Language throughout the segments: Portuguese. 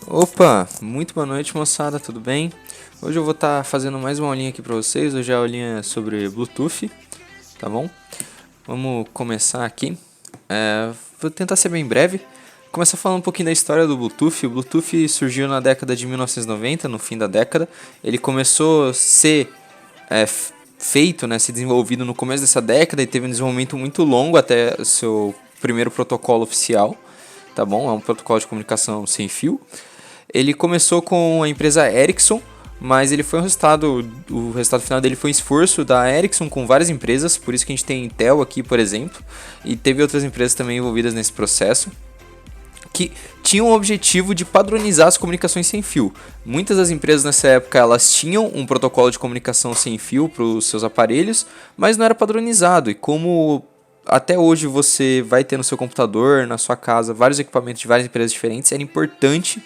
Opa, muito boa noite, moçada, tudo bem? Hoje eu vou estar fazendo mais uma aulinha aqui para vocês. Hoje é a aulinha sobre Bluetooth, tá bom? Vamos começar aqui. Vou tentar ser bem breve. Começar falando um pouquinho da história do Bluetooth. O Bluetooth surgiu na década de 1990, no fim da década. Ele começou a ser feito, né, ser desenvolvido no começo dessa década e teve um desenvolvimento muito longo até o seu primeiro protocolo oficial, tá bom? É um protocolo de comunicação sem fio. Ele começou com a empresa Ericsson, mas ele foi o resultado final dele foi um esforço da Ericsson com várias empresas, por isso que a gente tem Intel aqui, por exemplo, e teve outras empresas também envolvidas nesse processo, que tinham o objetivo de padronizar as comunicações sem fio. Muitas das empresas nessa época elas tinham um protocolo de comunicação sem fio para os seus aparelhos, mas não era padronizado, e como até hoje você vai ter no seu computador, na sua casa, vários equipamentos de várias empresas diferentes, era importante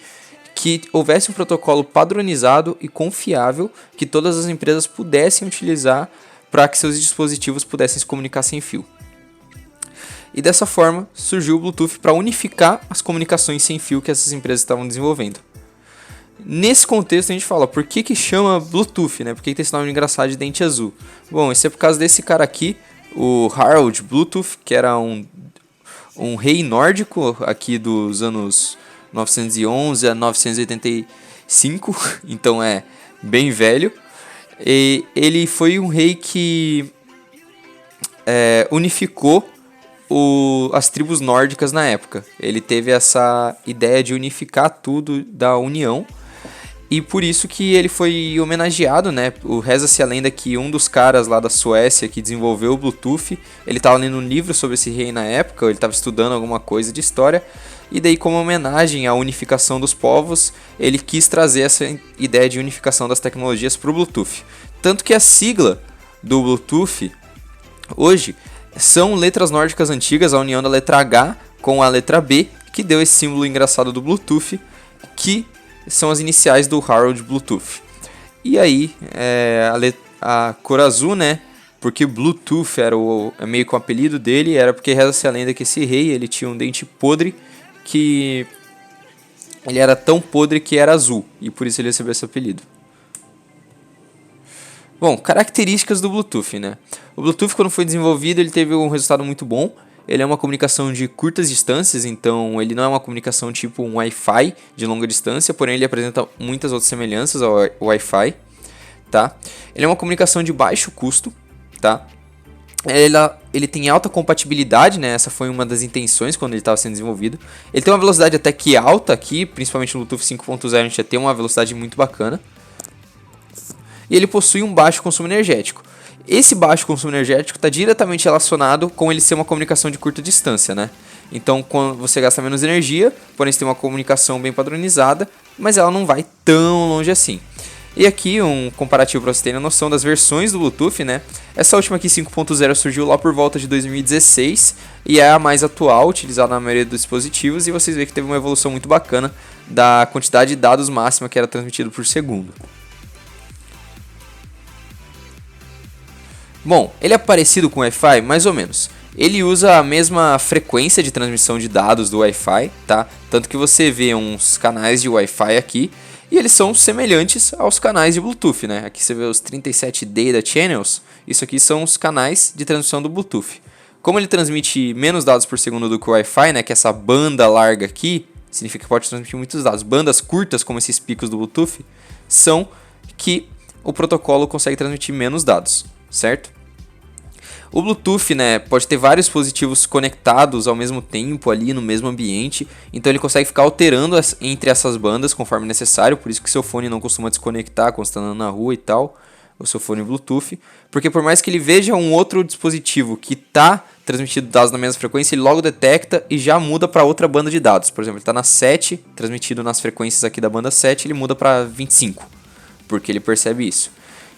que houvesse um protocolo padronizado e confiável que todas as empresas pudessem utilizar para que seus dispositivos pudessem se comunicar sem fio. E dessa forma surgiu o Bluetooth para unificar as comunicações sem fio que essas empresas estavam desenvolvendo. Nesse contexto a gente fala, por que chama Bluetooth, né? Por que tem esse nome engraçado de dente azul? Bom, isso é por causa desse cara aqui, o Harald Bluetooth, que era um rei nórdico aqui dos anos 911 a 985, então é bem velho. E ele foi um rei que unificou as tribos nórdicas na época. Ele teve essa ideia de unificar tudo da união, e por isso que ele foi homenageado, né? Reza-se a lenda que um dos caras lá da Suécia que desenvolveu o Bluetooth, ele estava lendo um livro sobre esse rei na época, ou ele estava estudando alguma coisa de história, e daí, como homenagem à unificação dos povos, ele quis trazer essa ideia de unificação das tecnologias para o Bluetooth. Tanto que a sigla do Bluetooth hoje são letras nórdicas antigas, a união da letra H com a letra B, que deu esse símbolo engraçado do Bluetooth, que são as iniciais do Harald Bluetooth. E aí, a cor azul, né? Porque Bluetooth era meio que o apelido dele, era porque reza-se a lenda que esse rei ele tinha um dente podre, que ele era tão podre que era azul, e por isso ele recebeu esse apelido. Bom, características do Bluetooth, né? O Bluetooth, quando foi desenvolvido, ele teve um resultado muito bom. Ele é uma comunicação de curtas distâncias, então ele não é uma comunicação tipo um Wi-Fi de longa distância, porém ele apresenta muitas outras semelhanças ao Wi-Fi, tá? Ele é uma comunicação de baixo custo, tá? Ele tem alta compatibilidade, né? Essa foi uma das intenções quando ele estava sendo desenvolvido. Ele tem uma velocidade até que alta aqui, principalmente no Bluetooth 5.0 a gente já tem uma velocidade muito bacana. E ele possui um baixo consumo energético. Esse baixo consumo energético está diretamente relacionado com ele ser uma comunicação de curta distância, né? Então, quando você gasta menos energia, porém você tem uma comunicação bem padronizada, mas ela não vai tão longe assim. E aqui um comparativo para você ter a noção das versões do Bluetooth, né? Essa última aqui, 5.0, surgiu lá por volta de 2016 e é a mais atual, utilizada na maioria dos dispositivos, e vocês veem que teve uma evolução muito bacana da quantidade de dados máxima que era transmitido por segundo. Bom, ele é parecido com o Wi-Fi? Mais ou menos. Ele usa a mesma frequência de transmissão de dados do Wi-Fi, tá? Tanto que você vê uns canais de Wi-Fi aqui, e eles são semelhantes aos canais de Bluetooth, né? Aqui você vê os 37 Data Channels, isso aqui são os canais de transmissão do Bluetooth. Como ele transmite menos dados por segundo do que o Wi-Fi, né? Que essa banda larga aqui, significa que pode transmitir muitos dados. Bandas curtas, como esses picos do Bluetooth, são que o protocolo consegue transmitir menos dados, certo? O Bluetooth, né, pode ter vários dispositivos conectados ao mesmo tempo ali no mesmo ambiente, então ele consegue ficar alterando entre essas bandas conforme necessário, por isso que seu fone não costuma desconectar quando está andando na rua e tal, o seu fone Bluetooth, porque por mais que ele veja um outro dispositivo que está transmitindo dados na mesma frequência, ele logo detecta e já muda para outra banda de dados. Por exemplo, ele está na 7, transmitido nas frequências aqui da banda 7, ele muda para 25, porque ele percebe isso.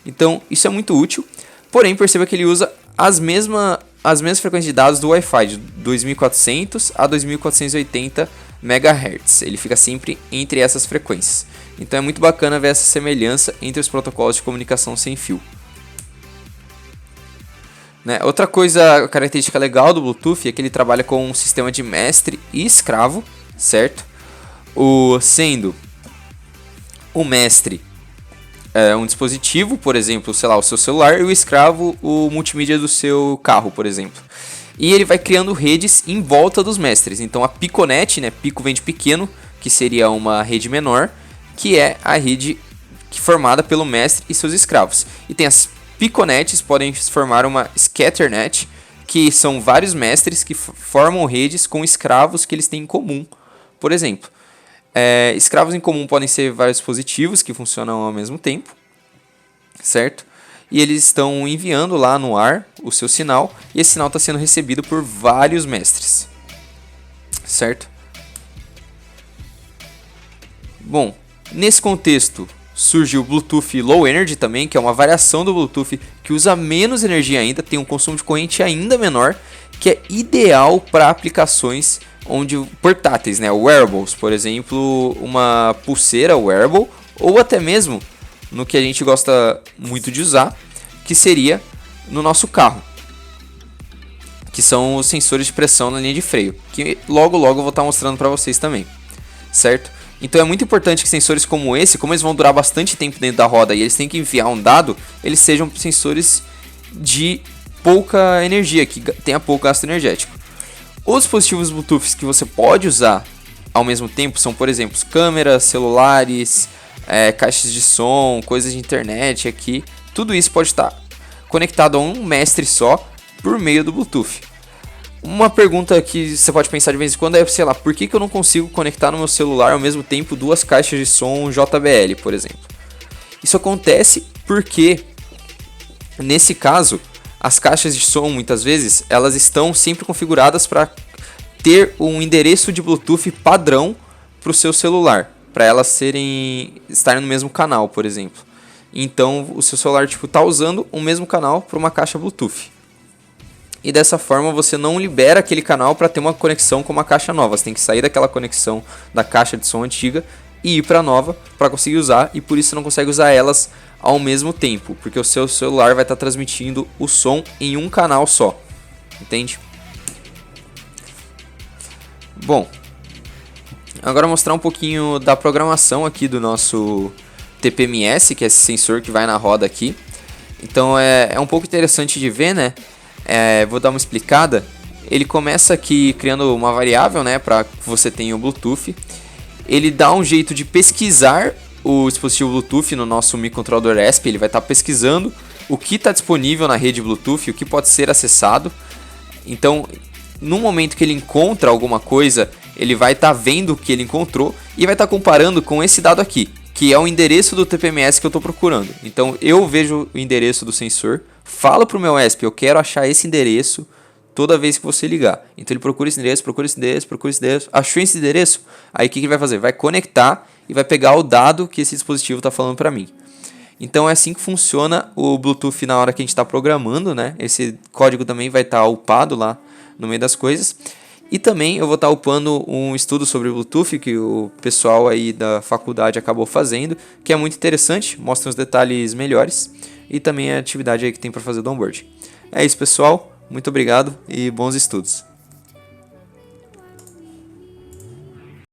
Então, isso é muito útil, porém perceba que ele usa as mesmas frequências de dados do Wi-Fi, de 2400 a 2480 MHz. Ele fica sempre entre essas frequências. Então é muito bacana ver essa semelhança entre os protocolos de comunicação sem fio. Né? Outra coisa, característica legal do Bluetooth é que ele trabalha com um sistema de mestre e escravo, certo? Sendo o mestre é um dispositivo, por exemplo, sei lá, o seu celular, e o escravo o multimídia do seu carro, por exemplo. E ele vai criando redes em volta dos mestres. Então a Piconet, né, pico vem de pequeno, que seria uma rede menor, que é a rede formada pelo mestre e seus escravos. E tem as Piconets, podem formar uma Scatternet, que são vários mestres que formam redes com escravos que eles têm em comum. Por exemplo, escravos em comum podem ser vários dispositivos que funcionam ao mesmo tempo, certo? E eles estão enviando lá no ar o seu sinal, e esse sinal está sendo recebido por vários mestres, certo? Bom, nesse contexto surgiu o Bluetooth Low Energy também, que é uma variação do Bluetooth que usa menos energia ainda, tem um consumo de corrente ainda menor, que é ideal para aplicações onde portáteis, né, wearables, por exemplo, uma pulseira wearable, ou até mesmo no que a gente gosta muito de usar, que seria no nosso carro, que são os sensores de pressão na linha de freio, que logo eu vou estar mostrando para vocês também, certo? Então é muito importante que sensores como esse, como eles vão durar bastante tempo dentro da roda e eles têm que enviar um dado, eles sejam sensores de pouca energia, que tenha pouco gasto energético. Os dispositivos Bluetooth que você pode usar ao mesmo tempo são, por exemplo, câmeras, celulares, caixas de som, coisas de internet aqui. Tudo isso pode estar conectado a um mestre só por meio do Bluetooth. Uma pergunta que você pode pensar de vez em quando é, sei lá, por que eu não consigo conectar no meu celular ao mesmo tempo duas caixas de som JBL, por exemplo? Isso acontece porque, nesse caso, as caixas de som, muitas vezes, elas estão sempre configuradas para ter um endereço de Bluetooth padrão para o seu celular, para elas estarem no mesmo canal, por exemplo. Então, o seu celular está usando o mesmo canal para uma caixa Bluetooth. E dessa forma, você não libera aquele canal para ter uma conexão com uma caixa nova. Você tem que sair daquela conexão da caixa de som antiga e ir para a nova para conseguir usar. E por isso você não consegue usar elas ao mesmo tempo, porque o seu celular vai estar transmitindo o som em um canal só, entende? Bom, agora mostrar um pouquinho da programação aqui do nosso TPMS, que é esse sensor que vai na roda aqui. Então é um pouco interessante de ver, né? Vou dar uma explicada. Ele começa aqui criando uma variável, né, para que você tenha o Bluetooth. Ele dá um jeito de pesquisar o dispositivo Bluetooth no nosso microcontrolador ESP. Ele vai estar pesquisando o que está disponível na rede Bluetooth, o que pode ser acessado. Então, no momento que ele encontra alguma coisa, ele vai estar vendo o que ele encontrou e vai estar comparando com esse dado aqui, que é o endereço do TPMS que eu estou procurando. Então, eu vejo o endereço do sensor, falo para o meu ESP, eu quero achar esse endereço toda vez que você ligar. Então, ele procura esse endereço, procura esse endereço, procura esse endereço. Achou esse endereço? Aí, o que ele vai fazer? Vai conectar e vai pegar o dado que esse dispositivo está falando para mim. Então, é assim que funciona o Bluetooth na hora que a gente está programando, né? Esse código também vai estar upado lá no meio das coisas. E também eu vou estar upando um estudo sobre Bluetooth que o pessoal aí da faculdade acabou fazendo, que é muito interessante, mostra os detalhes melhores e também a atividade aí que tem para fazer do onboard. É isso, pessoal. Muito obrigado e bons estudos.